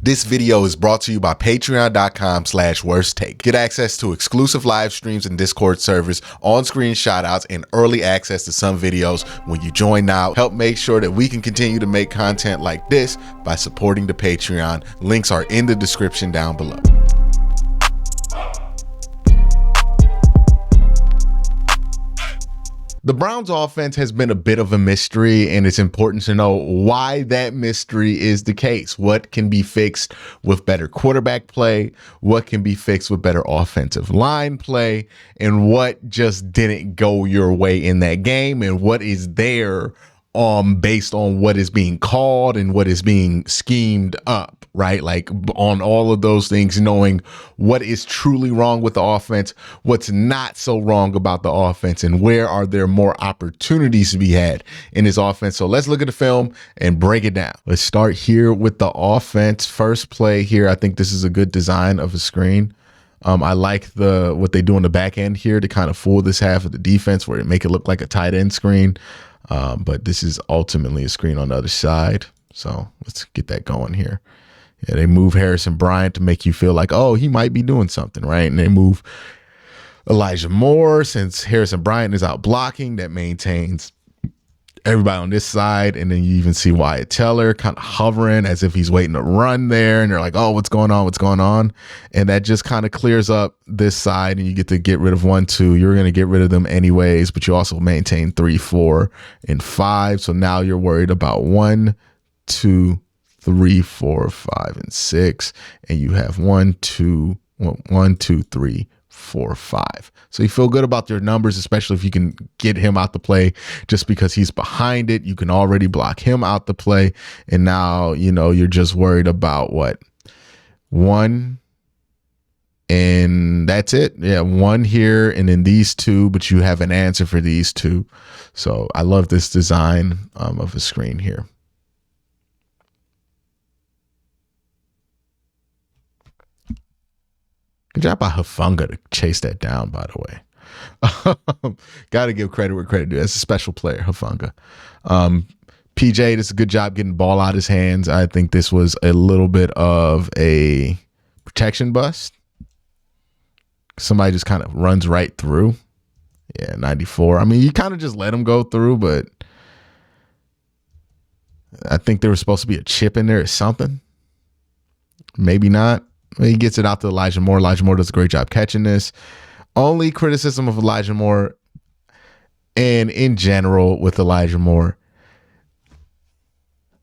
This video is brought to you by patreon.com/worsttake. Get access to exclusive live streams and Discord servers, on-screen shoutouts, and early access to some videos when you join now. Help make sure that we can continue to make content like this by supporting the Patreon. Links are in the description down below. The Browns offense has been a bit of a mystery, and it's important to know why that mystery is the case. What can be fixed with better quarterback play? What can be fixed with better offensive line play? And what just didn't go your way in that game? And what is there based on what is being called and what is being schemed up, right? Like on all of those things, knowing what is truly wrong with the offense, what's not so wrong about the offense, and where are there more opportunities to be had in this offense. So let's look at the film and break it down. Let's start here with the offense. First play here, I think this is a good design of a screen. I like what they do on the back end here to kind of fool this half of the defense where it make it look like a tight end screen. But this is ultimately a screen on the other side. So let's get that going here. Yeah, they move Harrison Bryant to make you feel like, oh, he might be doing something, right? And they move Elijah Moore since Harrison Bryant is out blocking. That maintains everybody on this side. And then you even see Wyatt Teller kind of hovering as if he's waiting to run there. And they're like, oh, what's going on? What's going on? And that just kind of clears up this side, and you get to get rid of 1, 2. You're going to get rid of them anyways, but you also maintain 3, 4, and 5. So now you're worried about 1, 2, 3, 4, 5, and 6. And you have 1, 2, 3, 4, 5. So you feel good about your numbers, especially if you can get him out the play just because he's behind it. You can already block him out the play. And now, you're just worried about what? 1, and that's it. Yeah, 1 here and then these 2, but you have an answer for these 2. So I love this design of a screen here. Good job by Hufanga to chase that down, by the way. Got to give credit where credit due. That's a special player, Hufanga. PJ, this is a good job getting the ball out of his hands. I think this was a little bit of a protection bust. Somebody just kind of runs right through. Yeah, 94. I mean, you kind of just let him go through, but I think there was supposed to be a chip in there or something. Maybe not. He gets it out to Elijah Moore. Elijah Moore does a great job catching this. Only criticism of Elijah Moore, and in general with Elijah Moore,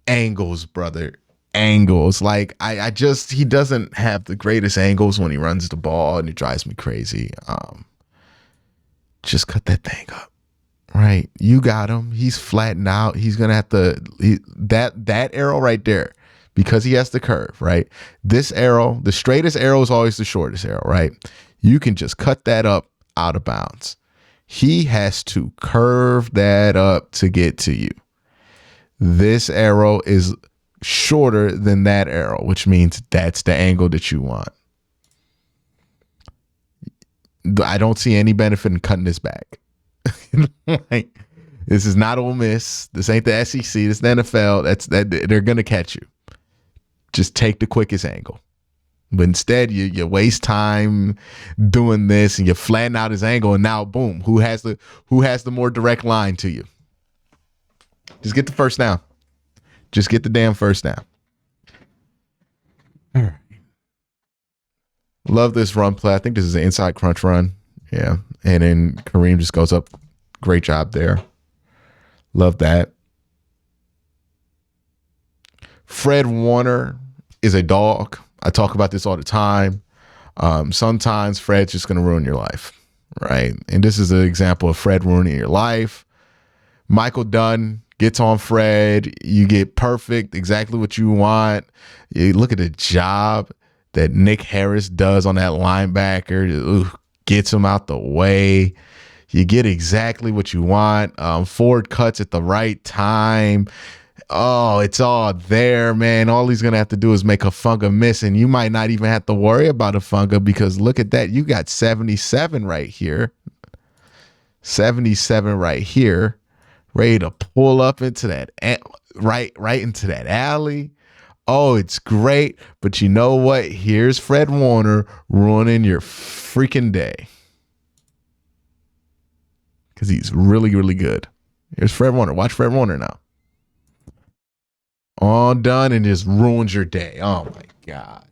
angles, brother. Angles. Like, he doesn't have the greatest angles when he runs the ball, and it drives me crazy. Just cut that thing up. Right. You got him. He's flattened out. He's going to have to, that arrow right there, because he has the curve, right? This arrow, the straightest arrow is always the shortest arrow, right? You can just cut that up out of bounds. He has to curve that up to get to you. This arrow is shorter than that arrow, which means that's the angle that you want. I don't see any benefit in cutting this back. Like, this is not Ole Miss. This ain't the SEC. This is the NFL. They're going to catch you. Just take the quickest angle. But instead, you waste time doing this, and you flatten out his angle, and now, boom, who has the more direct line to you? Just get the first down. Just get the damn first down. All right. Love this run play. I think this is an inside crunch run. Yeah. And then Kareem just goes up. Great job there. Love that. Fred Warner is a dog. I talk about this all the time. Sometimes Fred's just going to ruin your life, right? And this is an example of Fred ruining your life. Michael Dunn gets on Fred. You get perfect, exactly what you want. You look at the job that Nick Harris does on that linebacker. Ooh, gets him out the way. You get exactly what you want. Ford cuts at the right time. Oh, it's all there, man. All he's going to have to do is make Hufanga miss, and you might not even have to worry about Hufanga, because look at that. You got 77 right here. 77 right here. Ready to pull up into that, right into that alley. Oh, it's great. But you know what? Here's Fred Warner ruining your freaking day. Because he's really, really good. Here's Fred Warner. Watch Fred Warner now. All done and just ruins your day. Oh, my God.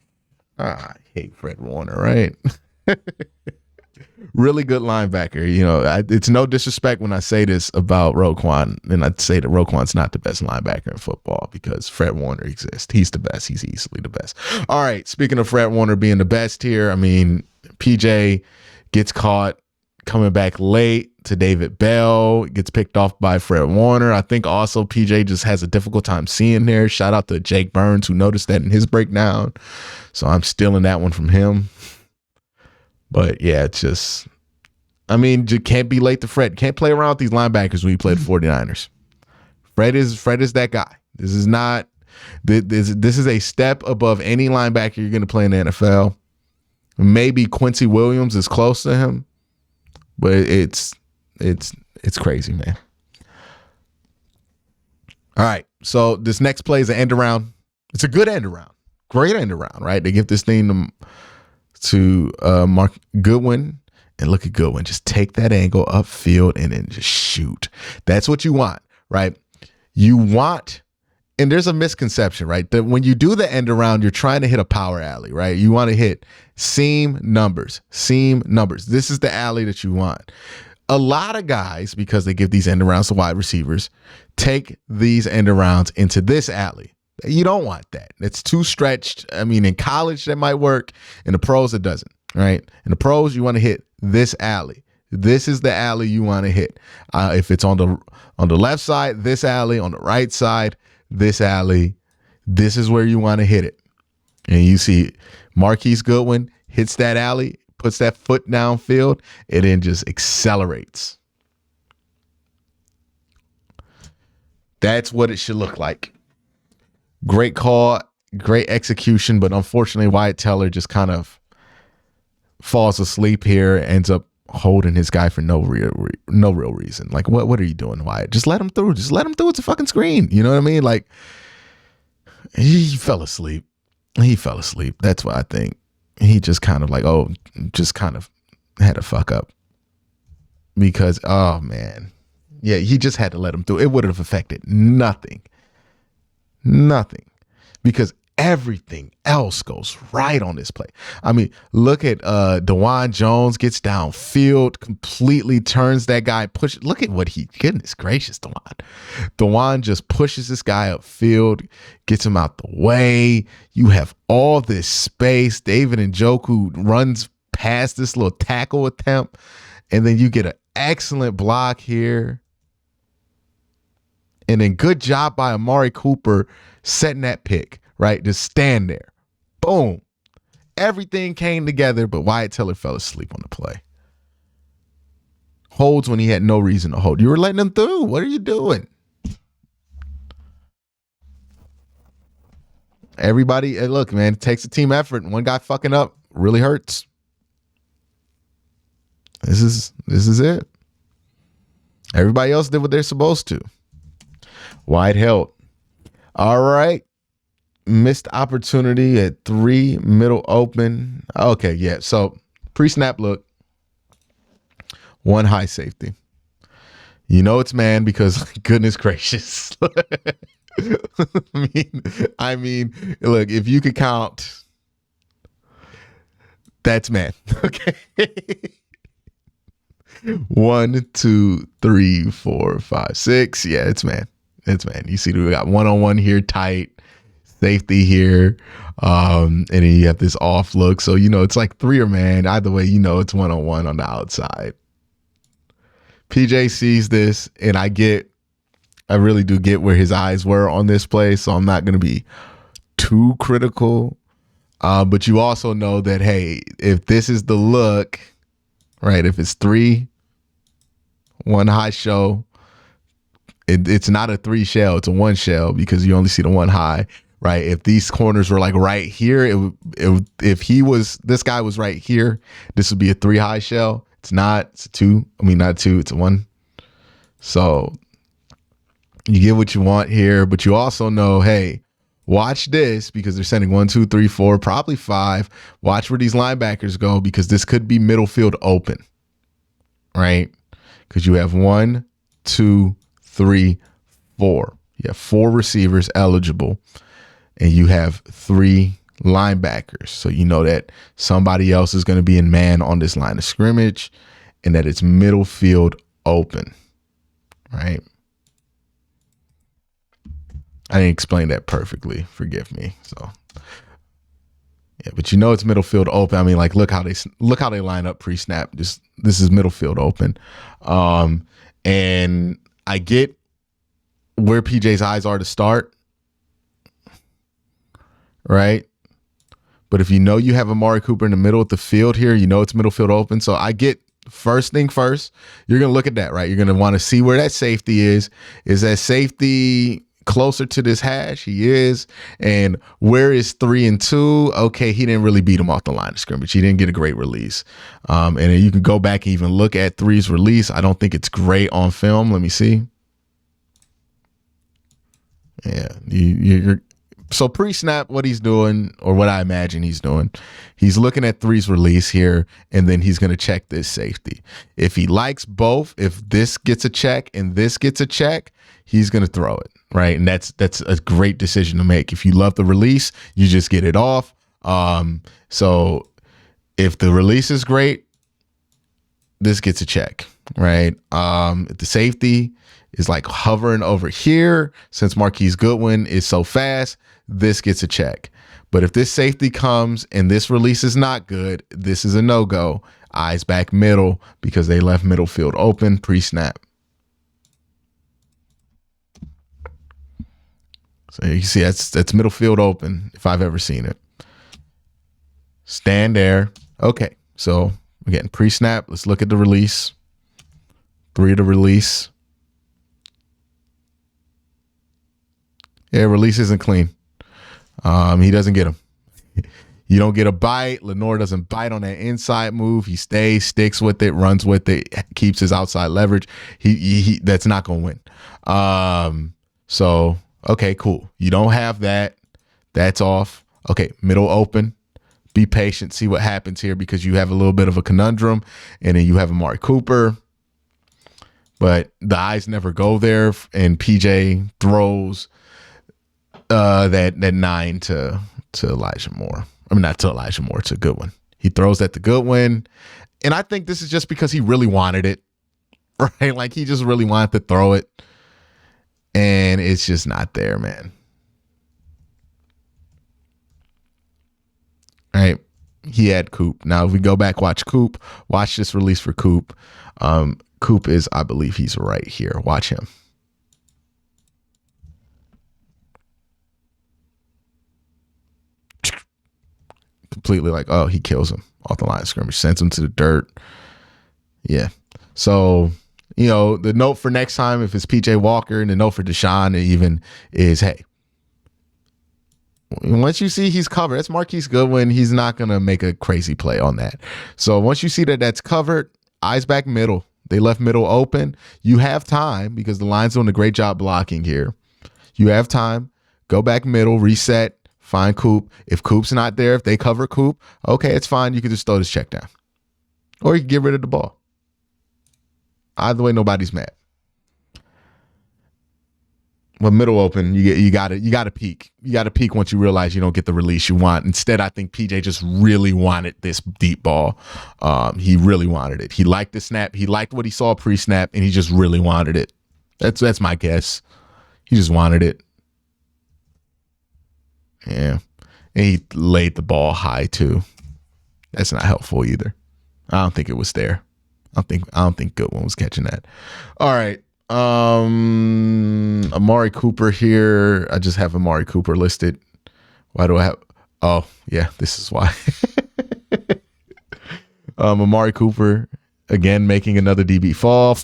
I hate Fred Warner, right? Really good linebacker. You know, it's no disrespect when I say this about Roquan, and I'd say that Roquan's not the best linebacker in football because Fred Warner exists. He's the best. He's easily the best. All right, speaking of Fred Warner being the best here, I mean, PJ gets caught coming back late to David Bell, gets picked off by Fred Warner. I think also PJ just has a difficult time seeing there. Shout out to Jake Burns, who noticed that in his breakdown. So I'm stealing that one from him. But yeah, it's just, I mean, you can't be late to Fred. Can't play around with these linebackers when you play the 49ers. Fred is that guy. This is not, this is a step above any linebacker you're going to play in the NFL. Maybe Quincy Williams is close to him, but it's crazy, man. All right, so this next play is an end around. It's a good end around. Great end around, right? They give this thing to Mark Goodwin, and look at Goodwin. Just take that angle upfield and then just shoot. That's what you want, right? You want, and there's a misconception, right? That when you do the end around, you're trying to hit a power alley, right? You want to hit seam numbers. This is the alley that you want. A lot of guys, because they give these end arounds to wide receivers, take these end arounds into this alley. You don't want that. It's too stretched. I mean, in college, that might work. In the pros, it doesn't, right? In the pros, you want to hit this alley. This is the alley you want to hit. If it's on the left side, this alley. On the right side, this alley. This is where you want to hit it. And you see Marquise Goodwin hits that alley, puts that foot downfield, and then just accelerates. That's what it should look like. Great call, great execution, but unfortunately Wyatt Teller just kind of falls asleep here, ends up holding his guy for no real reason. Like, what are you doing, Wyatt? Just let him through. Just let him through. It's a fucking screen. You know what I mean? Like, he fell asleep. That's what I think. He just kind of had to fuck up. Because, oh, man. Yeah, he just had to let him through. It would have affected nothing. Because everything else goes right on this play. I mean, look at DeJuan Jones gets downfield, completely turns that guy, look at what goodness gracious, DeJuan just pushes this guy upfield, gets him out the way. You have all this space. David Njoku runs past this little tackle attempt, and then you get an excellent block here. And then good job by Amari Cooper setting that pick, right? Just stand there. Boom. Everything came together, but Wyatt Teller fell asleep on the play. Holds when he had no reason to hold. You were letting him through. What are you doing? Everybody, look, man, it takes a team effort. One guy fucking up really hurts. This is it. Everybody else did what they're supposed to. Wyatt held. All right. Missed opportunity at 3, middle open. Okay, yeah. So pre-snap look. 1 high safety. You know it's man because goodness gracious. I mean, look, if you could count, that's man. Okay. 1, 2, 3, 4, 5, 6. Yeah, it's man. You see, we got 1-on-1 here, tight safety here, and then you have this off look. So it's like 3 or man. Either way, it's 1-on-1 on the outside. PJ sees this, and I really do get where his eyes were on this play. So I'm not going to be too critical. But you also know that, hey, if this is the look, right? If it's 3, 1 high show. It's not a 3 shell, it's a 1 shell because you only see the 1 high, right? If these corners were like right here, if this guy was right here, this would be a 3 high shell. It's not, it's a 2. I mean, not a 2, it's a 1. So you get what you want here, but you also know, hey, Watch this because they're sending 1, 2, 3, 4, probably 5. Watch where these linebackers go because this could be middle field open, right? Because you have 1, 2, 3, 4. You have 4 receivers eligible, and you have 3 linebackers. So you know that somebody else is going to be in man on this line of scrimmage, and that it's middle field open, right? I didn't explain that perfectly. Forgive me. So, yeah, but you know it's middle field open. I mean, like look how they line up pre-snap. This is middle field open, and I get where PJ's eyes are to start, right? But if you know you have Amari Cooper in the middle of the field here, you know it's middle field open. So I get first thing first, you're gonna look at that, right? You're gonna want to see where that safety is. Is that safety closer to this hash? He is. And where is 3 and 2? Okay, he didn't really beat him off the line of scrimmage. He didn't get a great release. And then you can go back and even look at 3's release. I don't think it's great on film. Let me see. Yeah, you're so pre-snap, what he's doing, or what I imagine he's doing, he's looking at 3's release here, and then he's going to check this safety. If he likes both, if this gets a check and this gets a check, he's going to throw it, right? And that's a great decision to make. If you love the release, you just get it off. So if the release is great, this gets a check, right? If the safety is like hovering over here, since Marquise Goodwin is so fast, this gets a check. But if this safety comes and this release is not good, this is a no-go. Eyes back middle because they left middle field open pre-snap. So you see that's middle field open if I've ever seen it. Stand there. Okay, so again, pre-snap. Let's look at the release. 3 to release. Yeah, release isn't clean. He doesn't get him. You don't get a bite. Lenoir doesn't bite on that inside move. He stays, sticks with it, runs with it, keeps his outside leverage. He that's not going to win. So, okay, cool. You don't have that. That's off. Okay, middle open. Be patient. See what happens here because you have a little bit of a conundrum, and then you have Amari Cooper. But the eyes never go there, and PJ throws that 9 to Elijah Moore. I mean, not to Elijah Moore, to Goodwin. He throws that to Goodwin. And I think this is just because he really wanted it, right? Like he just really wanted to throw it. And it's just not there, man. All right. He had Coop. Now, if we go back, watch Coop. Watch this release for Coop. Coop is, I believe he's right here. Watch him. Completely like, oh, he kills him off the line of scrimmage, sends him to the dirt. Yeah. So, the note for next time, if it's PJ Walker, and the note for Deshaun even is, hey, once you see he's covered, that's Marquise Goodwin. He's not going to make a crazy play on that. So once you see that that's covered, eyes back middle. They left middle open. You have time because the line's doing a great job blocking here. You have time. Go back middle, reset, find Coop. If Coop's not there, if they cover Coop, okay, it's fine. You can just throw this check down. Or you can get rid of the ball. Either way, nobody's mad. But middle open, you got to peek. You got to peek once you realize you don't get the release you want. Instead, I think PJ just really wanted this deep ball. He really wanted it. He liked the snap. He liked what he saw pre-snap, and he just really wanted it. That's my guess. He just wanted it. Yeah. And he laid the ball high too. That's not helpful either. I don't think it was there. I don't think Goodwin was catching that. All right. Amari Cooper here. I just have Amari Cooper listed. Why do I have? Oh, yeah, this is why. Amari Cooper again making another DB fall.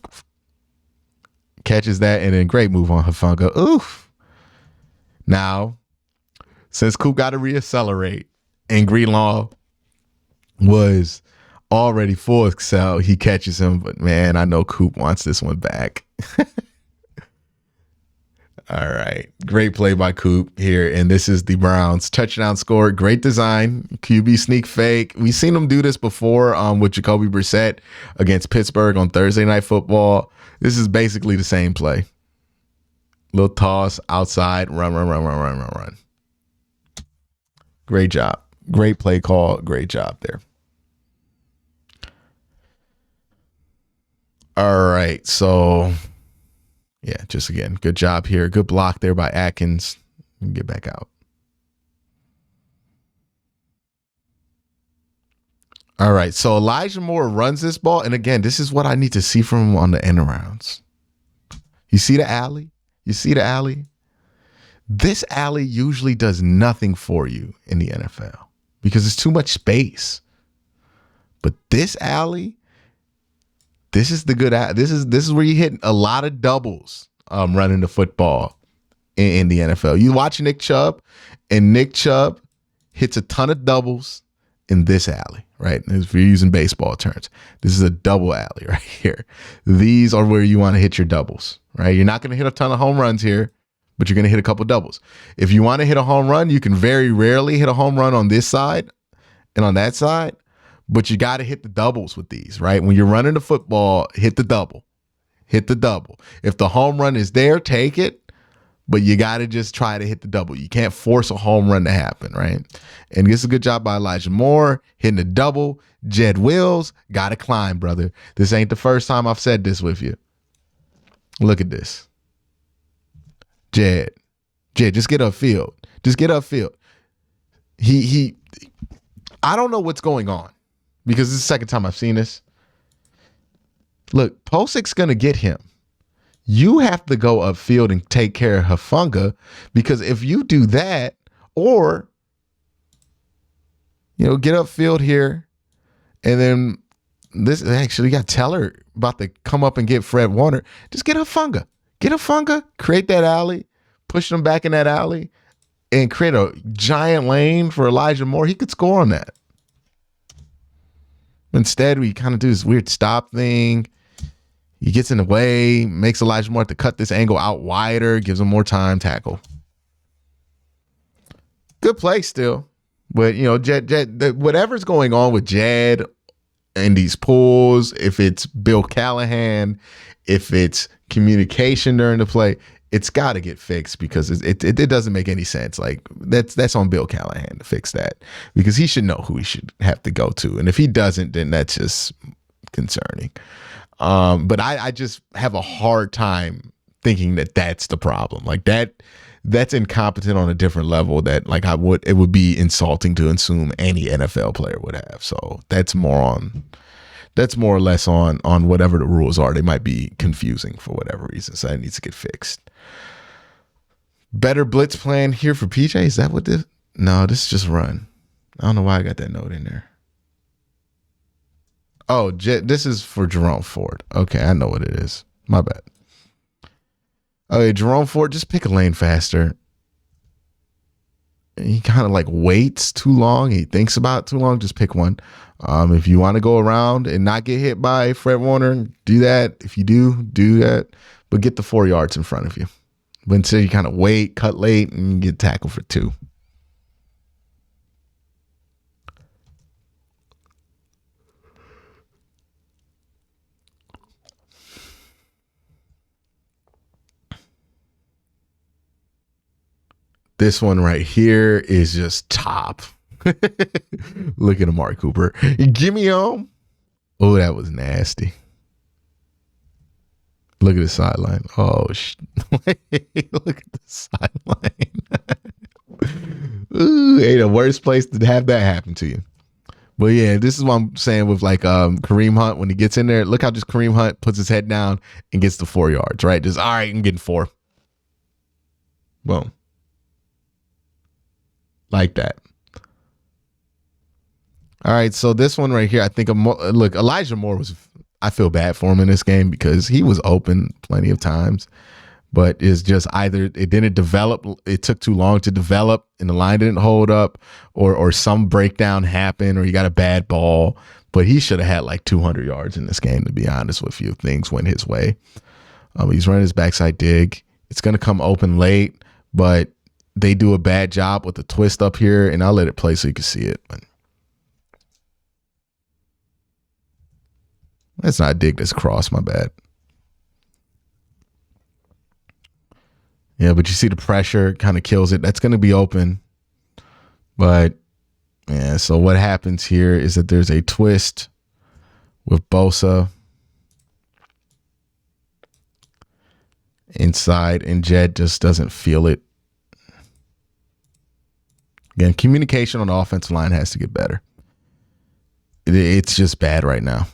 Catches that, and then great move on Hufanga. Oof. Now, since Coop got to reaccelerate and Greenlaw was already full excel, he catches him. But man, I know Coop wants this one back. All right. Great play by Coop here. And this is the Browns touchdown score. Great design. QB sneak fake. We've seen them do this before with Jacoby Brissett against Pittsburgh on Thursday Night Football. This is basically the same play. Little toss outside. Run. Great job. Great play call. Great job there. All right. So, yeah, just again, good job here. Good block there by Atkins. Get back out. All right. So Elijah Moore runs this ball. And again, this is what I need to see from him on the end arounds. You see the alley? This alley usually does nothing for you in the NFL because it's too much space. But this alley, this is the good. This is where you hit a lot of doubles running the football in the NFL. You watch Nick Chubb, and Nick Chubb hits a ton of doubles in this alley, right? If you're using baseball terms, this is a double alley right here. These are where you want to hit your doubles, right? You're not going to hit a ton of home runs here, but you're going to hit a couple doubles. If you want to hit a home run, you can very rarely hit a home run on this side and on that side, but you got to hit the doubles with these, right? When you're running the football, hit the double. Hit the double. If the home run is there, take it, but you got to just try to hit the double. You can't force a home run to happen, right? And this is a good job by Elijah Moore, hitting the double. Jed Wills, got to climb, brother. This ain't the first time I've said this with you. Look at this. Jed, just get upfield. Just get upfield. I don't know what's going on because this is the second time I've seen this. Look, Posic's going to get him. You have to go upfield and take care of Hufanga because if you do that or, get upfield here and then this actually got Teller about to come up and get Fred Warner. Just get Hufanga. Get Hufanga, create that alley, push them back in that alley, and create a giant lane for Elijah Moore. He could score on that. Instead, we kind of do this weird stop thing. He gets in the way, makes Elijah Moore have to cut this angle out wider, gives him more time, tackle. Good play still. But, Jed, whatever's going on with Jed and these pulls, if it's Bill Callahan, if it's communication during the play, it's got to get fixed because it doesn't make any sense. Like that's on Bill Callahan to fix that because he should know who he should have to go to. And if he doesn't, then that's just concerning. But I just have a hard time thinking that that's the problem. Like that's incompetent on a different level that like it would be insulting to assume any NFL player would have. So that's more or less on whatever the rules are. They might be confusing for whatever reason. So that needs to get fixed. Better blitz plan here for PJ. Is that what this? No, this is just run. I don't know why I got that note in there. Oh, this is for Jerome Ford. Okay, I know what it is. My bad. Okay, Jerome Ford, just pick a lane faster. He kind of like waits too long. He thinks about it too long. Just pick one. If you want to go around and not get hit by Fred Warner, do that. If you do that. But get the 4 yards in front of you. But instead you kind of wait, cut late, and get tackled for 2. This one right here is just top. Look at Amari Cooper. Give me home. Oh, that was nasty. Look at the sideline. Oh, look at the sideline. Ooh, ain't the worst place to have that happen to you. But yeah, this is what I'm saying with like Kareem Hunt when he gets in there. Look how just Kareem Hunt puts his head down and gets the 4 yards, right? Just, all right, I'm getting 4. Boom. Like that. All right, so this one right here, I think, look, Elijah Moore I feel bad for him in this game because he was open plenty of times, but it's just either it didn't develop, it took too long to develop and the line didn't hold up, or some breakdown happened, or he got a bad ball, but he should have had like 200 yards in this game, to be honest with you, if things went his way. He's running his backside dig. It's going to come open late, but they do a bad job with the twist up here, and I'll let it play so you can see it. But let's not dig this cross, my bad. Yeah, but you see the pressure kind of kills it. That's going to be open. But, yeah, so what happens here is that there's a twist with Bosa inside, and Jed just doesn't feel it. Again, communication on the offensive line has to get better. It's just bad right now.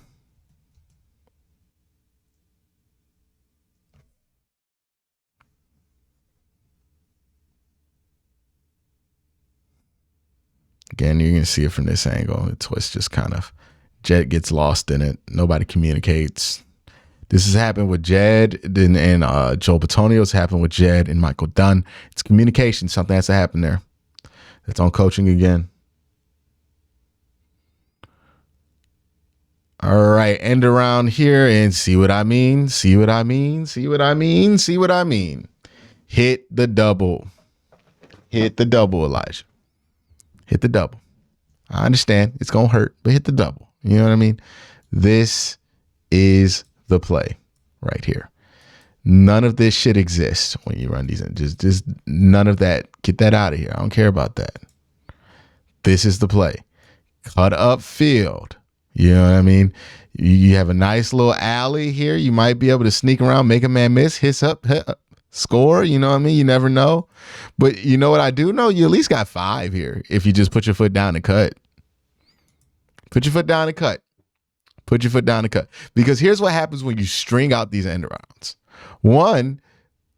Again, you're going to see it from this angle. The twist just kind of, Jed gets lost in it. Nobody communicates. This has happened with Jed and Joel Bitonio. It's happened with Jed and Michael Dunn. It's communication. Something has to happen there. That's on coaching again. All right, end around here and see what I mean. See what I mean. See what I mean. See what I mean. Hit the double. Hit the double, Elijah. Hit the double. I understand it's going to hurt, but hit the double. You know what I mean? This is the play right here. None of this shit exists when you run these. Just none of that. Get that out of here. I don't care about that. This is the play. Cut up field. You know what I mean? You have a nice little alley here. You might be able to sneak around, make a man miss, hit up, score. You know what I mean? You never know. But you know what I do know? You at least got 5 here if you just put your foot down and cut. Put your foot down and cut. Put your foot down and cut. Because here's what happens when you string out these end rounds. One,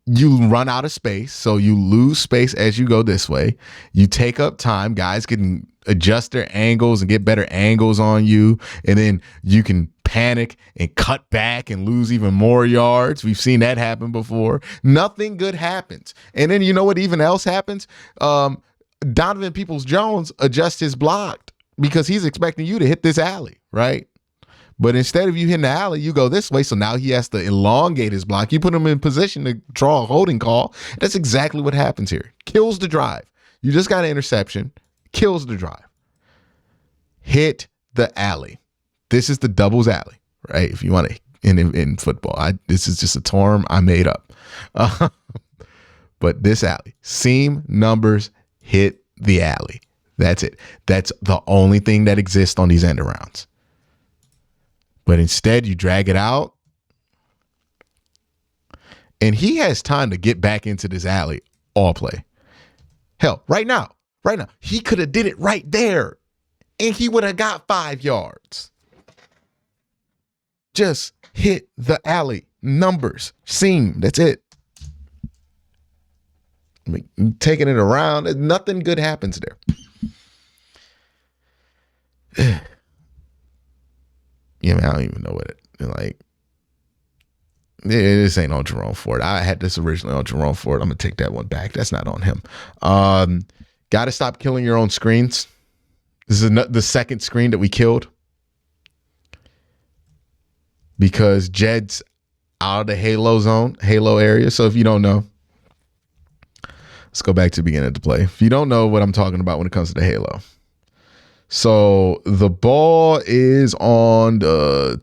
you run out of space, so you lose space as you go this way. You take up time. Guys can adjust their angles and get better angles on you, and then you can panic and cut back and lose even more yards. We've seen that happen before. Nothing good happens. And then you know what even else happens? Donovan Peoples-Jones adjusts his block because he's expecting you to hit this alley, right? But instead of you hitting the alley, you go this way. So now he has to elongate his block. You put him in position to draw a holding call. That's exactly what happens here. Kills the drive. You just got an interception. Kills the drive. Hit the alley. This is the doubles alley, right? If you want to, in football, this is just a term I made up. But this alley, seam numbers, hit the alley. That's it. That's the only thing that exists on these end arounds. But instead, you drag it out. And he has time to get back into this alley all play. Hell, right now, he could have did it right there. And he would have got 5 yards. Just hit the alley. Numbers. Seam. That's it. I mean, taking it around. Nothing good happens there. Yeah, man, I don't even know what it like. This ain't on Jerome Ford. I had this originally on Jerome Ford. I'm gonna take that one back. That's not on him. Got to stop killing your own screens. This is the second screen that we killed because Jed's out of the Halo area. So if you don't know, let's go back to the beginning of the play. If you don't know what I'm talking about when it comes to the Halo. So the ball is on the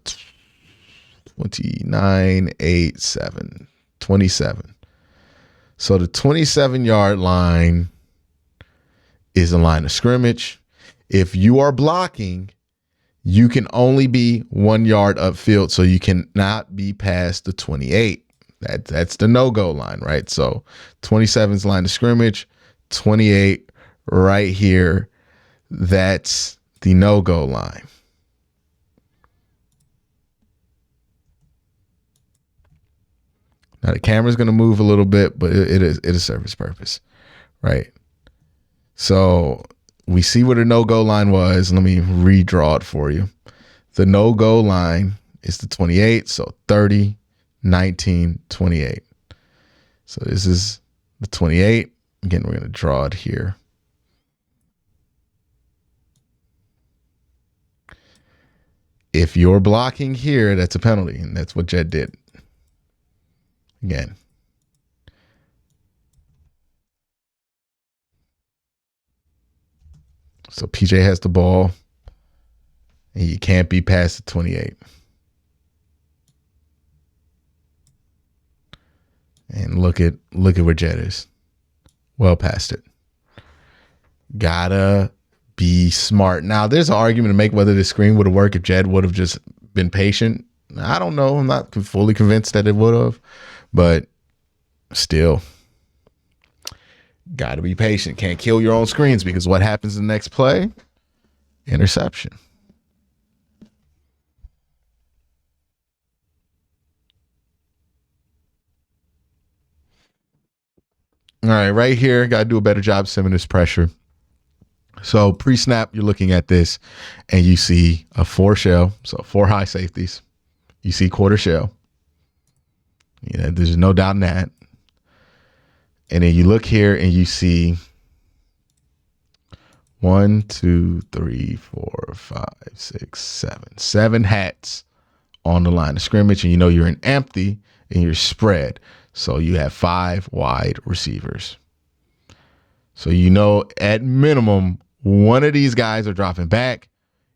27. So the 27-yard line is the line of scrimmage. If you are blocking, you can only be 1 yard upfield, so you cannot be past the 28. That's the no-go line, right? So 27's line of scrimmage, 28 right here. That's the no-go line. Now the camera's going to move a little bit, but it serves its purpose, right? So we see what a no-go line was. Let me redraw it for you. The no-go line is the 28, so 30, 19, 28. So this is the 28. Again, we're going to draw it here. If you're blocking here, that's a penalty, and that's what Jed did. Again, So PJ has the ball, and you can't be past the 28. And look at where Jett is. Well past it. Gotta be smart. Now, there's an argument to make whether this screen would have worked if Jett would have just been patient. I don't know. I'm not fully convinced that it would have, but still, gotta be patient. Can't kill your own screens, because what happens in the next play? Interception. All right, right here, got to do a better job simming this pressure. So pre-snap, you're looking at this, and you see a 4 shell, so 4 high safeties. You see quarter shell. You know, there's no doubt in that. And then you look here, and you see 1, 2, 3, 4, 5, 6, 7. 7 hats on the line of scrimmage, and you know you're in empty and you're spread. So you have 5 wide receivers. So you know at minimum one of these guys are dropping back.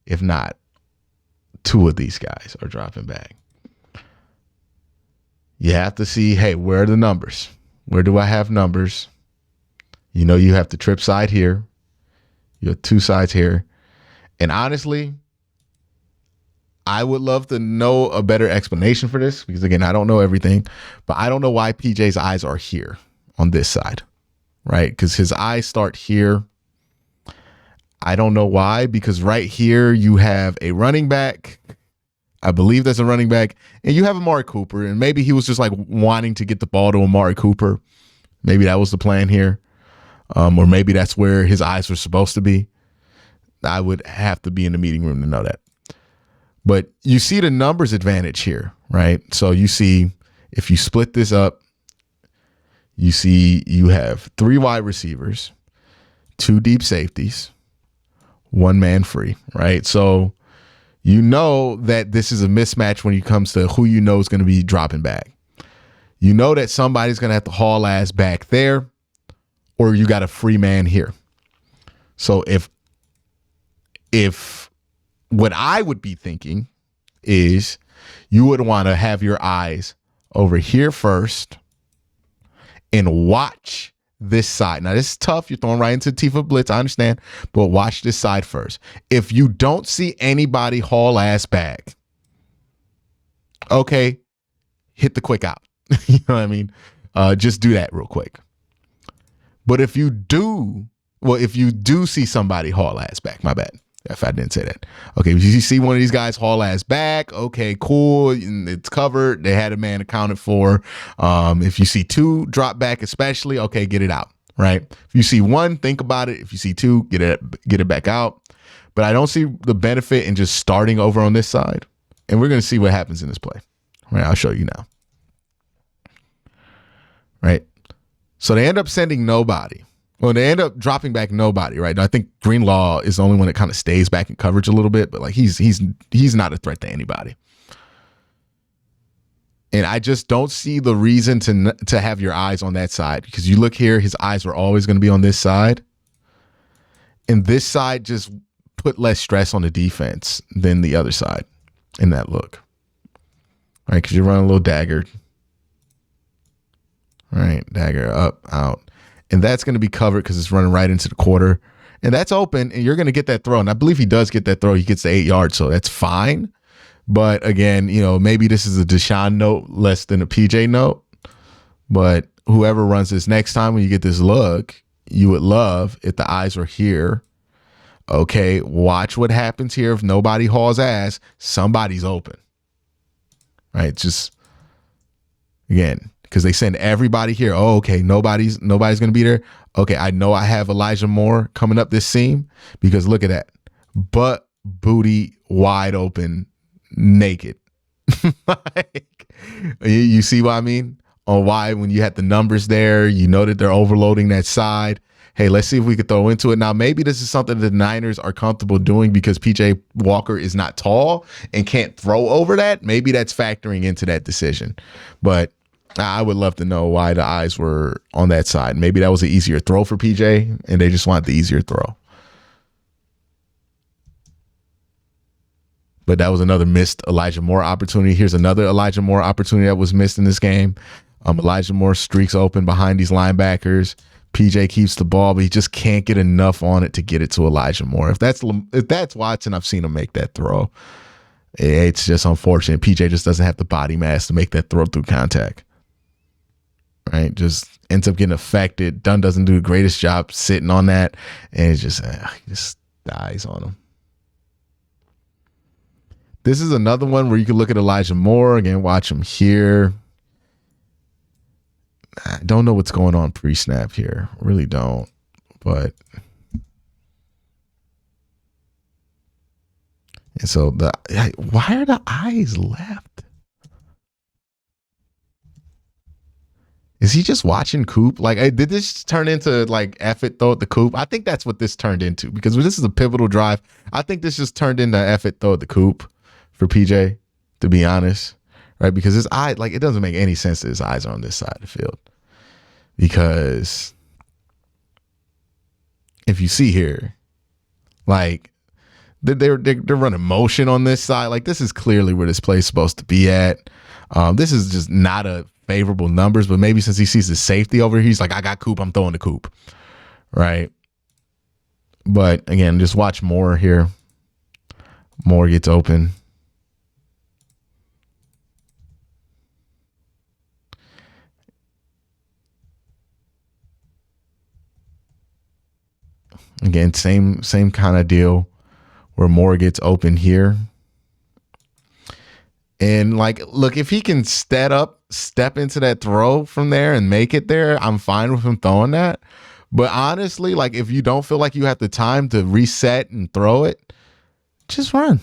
If not, 2 of these guys are dropping back. You have to see, hey, where are the numbers? Where do I have numbers? You know you have the trip side here. You have 2 sides here. And honestly, I would love to know a better explanation for this, because again, I don't know everything, but I don't know why PJ's eyes are here on this side, right? Because his eyes start here. I don't know why, because right here you have a running back. I believe that's a running back, and you have Amari Cooper, and maybe he was just like wanting to get the ball to Amari Cooper. Maybe that was the plan here. Or maybe that's where his eyes were supposed to be. I would have to be in the meeting room to know that. But you see the numbers advantage here, right? So you see, if you split this up, you see you have 3 wide receivers, 2 deep safeties, 1 man free, right? So you know that this is a mismatch when it comes to who you know is going to be dropping back. You know that somebody's going to have to haul ass back there, or you got a free man here. So if what I would be thinking is you would want to have your eyes over here first and watch this side. Now, this is tough. You're throwing right into the teeth of blitz. I understand. But watch this side first. If you don't see anybody haul ass back, okay, hit the quick out. You know what I mean? Just do that real quick. But if you do see somebody haul ass back, my bad if I didn't say that. Okay, if you see one of these guys haul ass back, okay, cool, it's covered. They had a man accounted for. If you see 2 drop back especially, okay, get it out, right? If you see 1, think about it. If you see 2, get it back out. But I don't see the benefit in just starting over on this side. And we're going to see what happens in this play. Right, I'll show you now. Right? So they end up sending nobody. Well, they end up dropping back nobody, right? I think Greenlaw is the only one that kind of stays back in coverage a little bit, but like he's not a threat to anybody. And I just don't see the reason to have your eyes on that side, because you look here, his eyes were always going to be on this side. And this side just put less stress on the defense than the other side in that look. Right? Because you're running a little dagger. Right? Dagger up, out. And that's going to be covered because it's running right into the quarter. And that's open, and you're going to get that throw. And I believe he does get that throw. He gets the 8 yards, so that's fine. But again, you know, maybe this is a Deshaun note less than a PJ note. But whoever runs this next time when you get this look, you would love if the eyes were here. Okay, watch what happens here. If nobody hauls ass, somebody's open. Right? Just, again, because they send everybody here. Oh, okay, nobody's going to be there. Okay, I know I have Elijah Moore coming up this seam, because look at that. Butt, booty, wide open, naked. Like, you see what I mean? On why, when you had the numbers there, you know that they're overloading that side. Hey, let's see if we could throw into it. Now, maybe this is something the Niners are comfortable doing because PJ Walker is not tall and can't throw over that. Maybe that's factoring into that decision. But I would love to know why the eyes were on that side. Maybe that was an easier throw for PJ, and they just want the easier throw. but that was another missed Elijah Moore opportunity. Here's another Elijah Moore opportunity that was missed in this game. Elijah Moore streaks open behind these linebackers. PJ keeps the ball, but he just can't get enough on it to get it to Elijah Moore. If that's Watson, I've seen him make that throw. It's just unfortunate. PJ just doesn't have the body mass to make that throw through contact. Right? Just ends up getting affected. Dunn doesn't do the greatest job sitting on that, and it just dies on him. This is another one where you can look at Elijah Moore again, watch him here. I don't know what's going on pre-snap here. Really don't. But and so why are the eyes left? Is he just watching Coop? Like, did this turn into like F it, throw it to Coop? I think that's what this turned into, because this is a pivotal drive. I think this just turned into F it, throw it to Coop for PJ, to be honest. Right? Because his eye, like, it doesn't make any sense that his eyes are on this side of the field. Because if you see here, like, they're running motion on this side. Like, this is clearly where this play is supposed to be at. This is just not a favorable numbers, but maybe since he sees the safety over here, he's like, I got Coop, I'm throwing the Coop. Right? But again, just watch Moore here. Moore gets open. Again, same kind of deal where Moore gets open here. And like, look, if he can step into that throw from there and make it there, I'm fine with him throwing that. But honestly, like, if you don't feel like you have the time to reset and throw it, just run.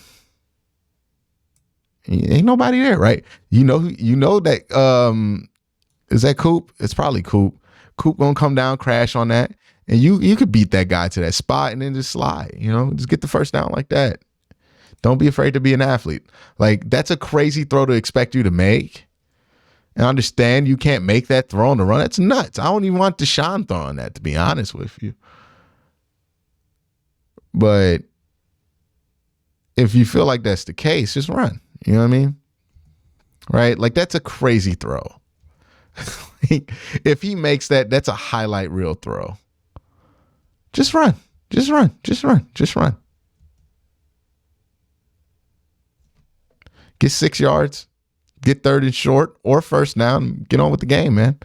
Ain't nobody there, right? You know that is that Coop? It's probably Coop. Coop gonna come down, crash on that. And you could beat that guy to that spot and then just slide, just get the first down like that. Don't be afraid to be an athlete. Like, that's a crazy throw to expect you to make. And I understand you can't make that throw on the run. That's nuts. I don't even want Deshaun throwing that, to be honest with you. But if you feel like that's the case, just run. You know what I mean? Right? Like, that's a crazy throw. If he makes that, that's a highlight reel throw. Just run. Just run. Just run. Just run. Get 6 yards. Get third and short or first down. Get on with the game, man.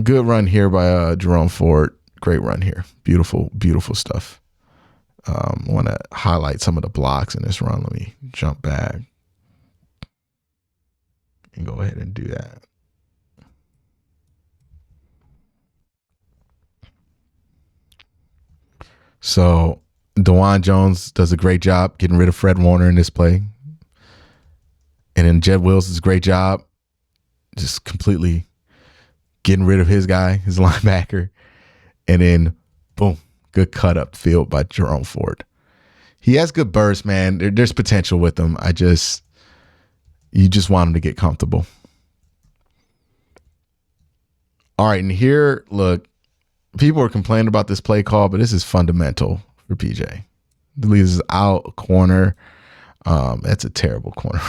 Good run here by Jerome Ford. Great run here. Beautiful, beautiful stuff. Want to highlight some of the blocks in this run. Let me jump back and go ahead and do that. So DeJuan Jones does a great job getting rid of Fred Warner in this play. And then Jed Wills does a great job just completely getting rid of his guy, his linebacker. And then, boom, good cut up field by Jerome Ford. He has good bursts, man. There's potential with him. You just want him to get comfortable. All right, and here, look, people are complaining about this play call, but this is fundamental for PJ. The lead is out corner. That's a terrible corner.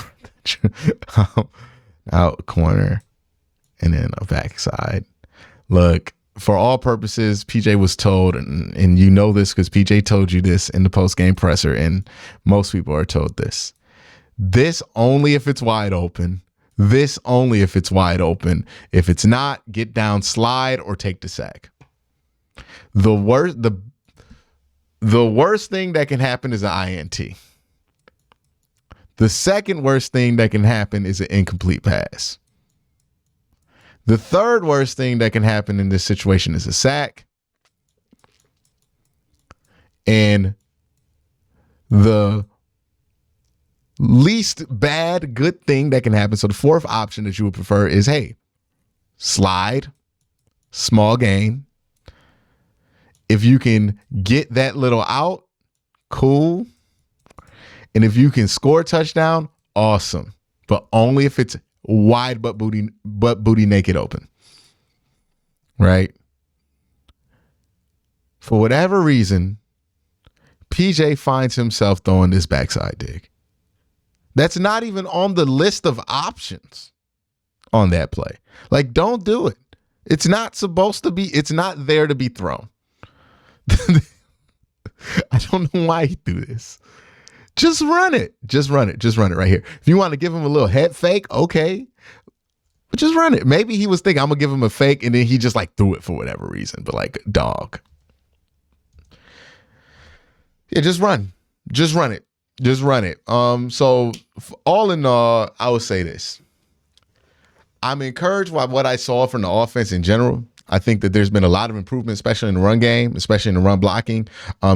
Out corner and then a backside. Look, for all purposes, PJ was told, and you know this because PJ told you this in the post-game presser, and most people are told this. This only if it's wide open. This only if it's wide open. If it's not, get down, slide, or take the sack. The worst thing that can happen is an INT. The second worst thing that can happen is an incomplete pass. The third worst thing that can happen in this situation is a sack. And the least bad good thing that can happen, so the fourth option that you would prefer is, hey, slide, small gain. If you can get that little out, cool. And if you can score a touchdown, awesome. But only if it's wide but booty naked open. Right? For whatever reason, PJ finds himself throwing this backside dig. That's not even on the list of options on that play. Like, don't do it. It's not supposed to be, it's not there to be thrown. I don't know why he do this. Just run it. Just run it. Just run it right here. If you want to give him a little head fake, okay. But just run it. Maybe he was thinking, I'm going to give him a fake, and then he just like threw it for whatever reason. But like, dog. Yeah, just run. Just run it. Just run it. So all in all, I would say this. I'm encouraged by what I saw from the offense in general. I think that there's been a lot of improvement, especially in the run game, especially in the run blocking.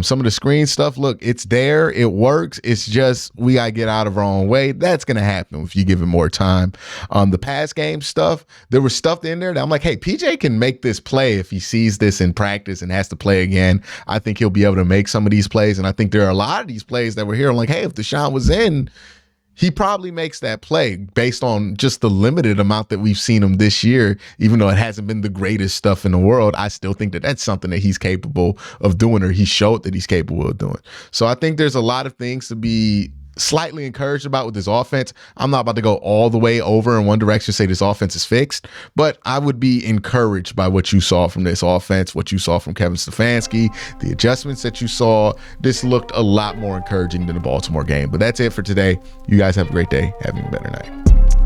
Some of the screen stuff, look, it's there. It works. It's just we got to get out of our own way. That's going to happen if you give it more time. The pass game stuff, there was stuff in there that I'm like, hey, PJ can make this play if he sees this in practice and has to play again. I think he'll be able to make some of these plays. And I think there are a lot of these plays that were here. I'm like, hey, if Deshaun was in, he probably makes that play based on just the limited amount that we've seen him this year. Even though it hasn't been the greatest stuff in the world, I still think that that's something that he's capable of doing, or he showed that he's capable of doing. So I think there's a lot of things to be slightly encouraged about with this offense. I'm not about to go all the way over in one direction, say this offense is fixed, but I would be encouraged by what you saw from this offense, what you saw from Kevin Stefanski, the adjustments that you saw. This looked a lot more encouraging than the Baltimore game. But that's it for today. You guys have a great day. Having a better night.